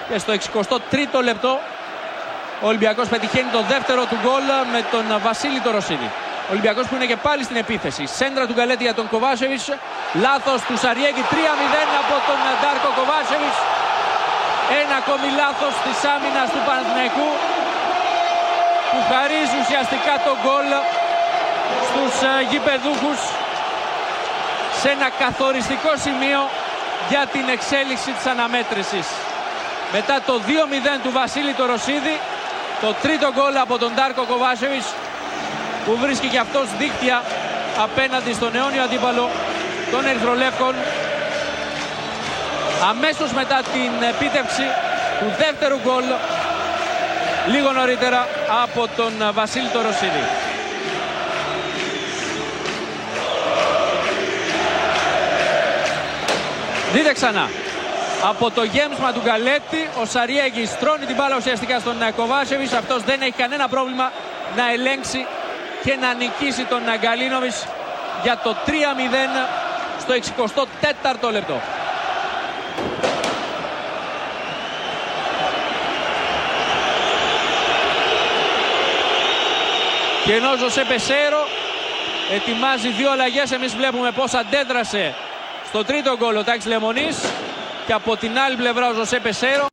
Και στο 63ο λεπτό ο Ολυμπιακός πετυχαίνει το δεύτερο του γκολ με τον Βασίλη το Ρωσίδη. Ο Ολυμπιακός που είναι και πάλι στην επίθεση. Σέντρα του Γκαλέτη για τον Κοβάσεβιτς. Λάθος του Σαριέγκη. 3-0 από τον Ντάρκο Κοβάσεβιτς. Ένα ακόμη λάθος της άμυνας του Παναθηναϊκού που χαρίζει ουσιαστικά το γκολ στους γηπεδούχους σε ένα καθοριστικό σημείο για την εξέλιξη της αναμέτρησης. Μετά το 2-0 του Βασίλη το Ρωσίδη, το τρίτο γκολ από τον Ντάρκο Κοβάσεβιτς που βρίσκει και αυτός δίκτυα απέναντι στον αιώνιο αντίπαλο των Ερυθρολεύκων. Αμέσως μετά την επίτευξη του δεύτερου γκολ λίγο νωρίτερα από τον Βασίλη το Ρωσίδη. Δείτε ξανά. Από το γέμισμα του Γκαλέτη, ο Σαριέγκη στρώνει την μπάλα ουσιαστικά στον Κοβάσεβιτς. Αυτός δεν έχει κανένα πρόβλημα να ελέγξει και να νικήσει τον Γκαλίνοβιτς για το 3-0 στο 64ο λεπτό. Και ενώ ο Ζωσέ Πεσέρο ετοιμάζει δύο αλλαγές, εμείς βλέπουμε πώς αντέδρασε στο τρίτο γκολ ο Τάκης Λεμονής και από την άλλη πλευρά ο Ζωσέ Πεσέρο.